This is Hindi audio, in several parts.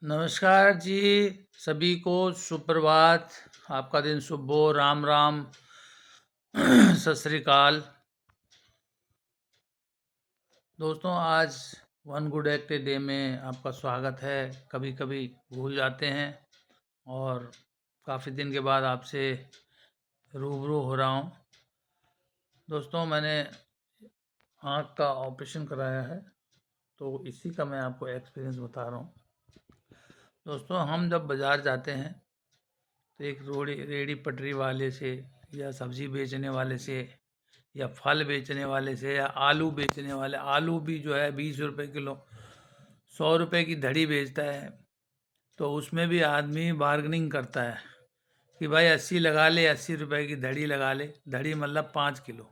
नमस्कार जी, सभी को सुप्रभात। आपका दिन शुभ हो। राम राम। सत श्री अकाल। दोस्तों, आज वन गुड एक्ट डे में आपका स्वागत है। कभी कभी भूल जाते हैं और काफ़ी दिन के बाद आपसे रूबरू हो रहा हूँ। दोस्तों, मैंने आँख का ऑपरेशन कराया है, तो इसी का मैं आपको एक्सपीरियंस बता रहा हूँ। दोस्तों, हम जब बाज़ार जाते हैं तो एक रेड़ी पटरी वाले से या सब्ज़ी बेचने वाले से या फल बेचने वाले से या आलू बेचने वाले, आलू भी जो है 20 रुपए किलो, 100 रुपए की धड़ी बेचता है, तो उसमें भी आदमी बार्गनिंग करता है कि भाई 80 लगा ले, 80 रुपए की धड़ी लगा ले। धड़ी मतलब 5 किलो।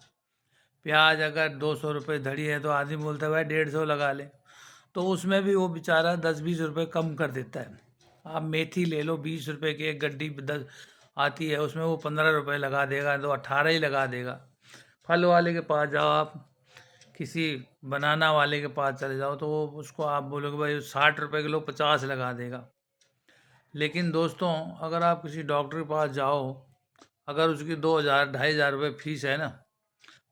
प्याज अगर 200 रुपये धड़ी है तो आदमी बोलता है भाई 150 लगा ले, तो उसमें भी वो बेचारा 10-20 रुपये कम कर देता है। आप मेथी ले लो, 20 रुपये की एक गड्डी 10 आती है, उसमें वो 15 रुपये लगा देगा, तो 18 ही लगा देगा। फल वाले के पास जाओ आप, किसी बनाना वाले के पास चले जाओ, तो वो उसको आप बोलोगे भाई 60 रुपये किलो, 50 लगा देगा। लेकिन दोस्तों, अगर आप किसी डॉक्टर के पास जाओ, अगर उसकी 2,000 2,500 रुपये फीस है ना,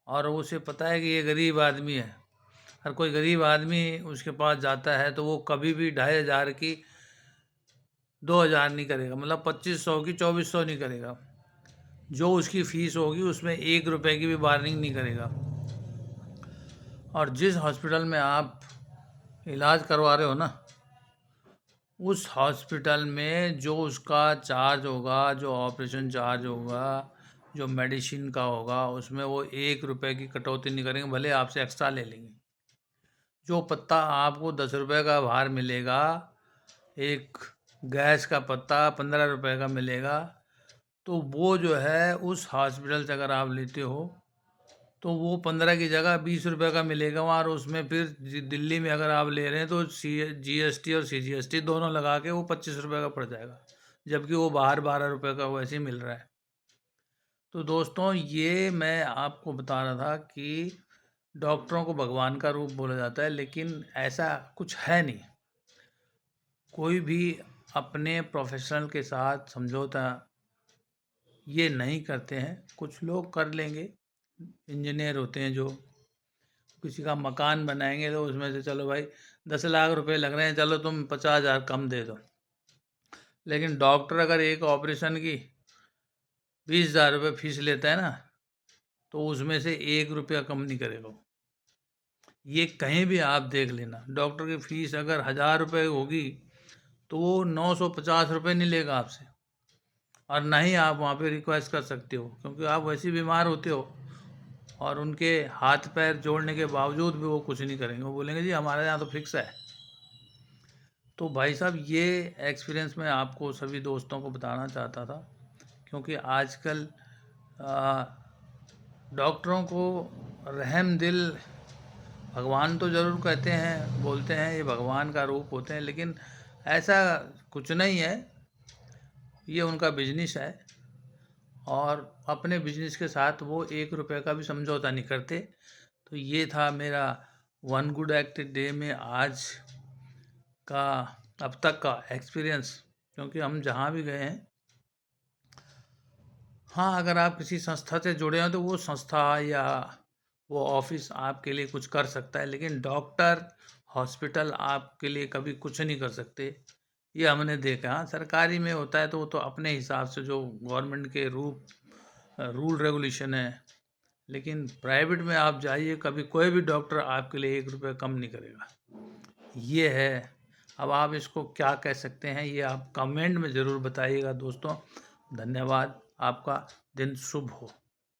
और उसे पता है कि ये गरीब आदमी है, हर कोई गरीब आदमी उसके पास जाता है, तो वो कभी भी 2,500 की 2,000 नहीं करेगा, मतलब 2,500 की 2,400 नहीं करेगा। जो उसकी फ़ीस होगी उसमें 1 रुपए की भी बार्गेनिंग नहीं करेगा। और जिस हॉस्पिटल में आप इलाज करवा रहे हो ना, उस हॉस्पिटल में जो उसका चार्ज होगा, जो ऑपरेशन चार्ज होगा, जो मेडिसिन का होगा, उसमें वो 1 रुपए की कटौती नहीं करेंगे, भले आपसे एक्स्ट्रा ले लेंगे। जो पत्ता आपको 10 रुपए का बाहर मिलेगा, एक गैस का पत्ता 15 रुपए का मिलेगा, तो वो जो है उस हॉस्पिटल से अगर आप लेते हो तो वो 15 की जगह 20 रुपए का मिलेगा वहाँ। और उसमें फिर दिल्ली में अगर आप ले रहे हैं तो GST और CGST दोनों लगा के वो 25 रुपए का पड़ जाएगा, जबकि वो बाहर 12 रुपए का वैसे ही मिल रहा है। तो दोस्तों, ये मैं आपको बता रहा था कि डॉक्टरों को भगवान का रूप बोला जाता है, लेकिन ऐसा कुछ है नहीं। कोई भी अपने प्रोफेशनल के साथ समझौता ये नहीं करते हैं। कुछ लोग कर लेंगे, इंजीनियर होते हैं जो किसी का मकान बनाएंगे, तो उसमें से चलो भाई 10 लाख रुपए लग रहे हैं, चलो तुम 50,000 कम दे दो। लेकिन डॉक्टर अगर एक ऑपरेशन की 20,000 रुपये फीस लेता है ना, तो उसमें से 1 रुपया कम नहीं करेगा। ये कहीं भी आप देख लेना, डॉक्टर की फीस अगर 1,000 रुपये होगी तो वो 950 रुपये नहीं लेगा आपसे। और ना ही आप वहाँ पे रिक्वेस्ट कर सकते हो, क्योंकि आप वैसे बीमार होते हो, और उनके हाथ पैर जोड़ने के बावजूद भी वो कुछ नहीं करेंगे। वो बोलेंगे जी हमारे यहाँ तो फिक्स है। तो भाई साहब, ये एक्सपीरियंस मैं आपको सभी दोस्तों को बताना चाहता था, क्योंकि आजकल डॉक्टरों को रहम दिल भगवान तो ज़रूर कहते हैं, बोलते हैं ये भगवान का रूप होते हैं, लेकिन ऐसा कुछ नहीं है। ये उनका बिजनेस है, और अपने बिजनेस के साथ वो 1 रुपए का भी समझौता नहीं करते। तो ये था मेरा वन गुड एक्ट डे में आज का अब तक का एक्सपीरियंस। क्योंकि हम जहाँ भी गए हैं, हाँ, अगर आप किसी संस्था से जुड़े हैं तो वो संस्था या वो ऑफिस आपके लिए कुछ कर सकता है, लेकिन डॉक्टर, हॉस्पिटल आपके लिए कभी कुछ नहीं कर सकते। ये हमने देखा। हाँ, सरकारी में होता है तो वो तो अपने हिसाब से जो गवर्नमेंट के रूल रेगुलेशन है, लेकिन प्राइवेट में आप जाइए, कभी कोई भी डॉक्टर आपके लिए 1 रुपये कम नहीं करेगा। ये है। अब आप इसको क्या कह सकते हैं, ये आप कमेंट में ज़रूर बताइएगा दोस्तों। धन्यवाद। आपका दिन शुभ हो।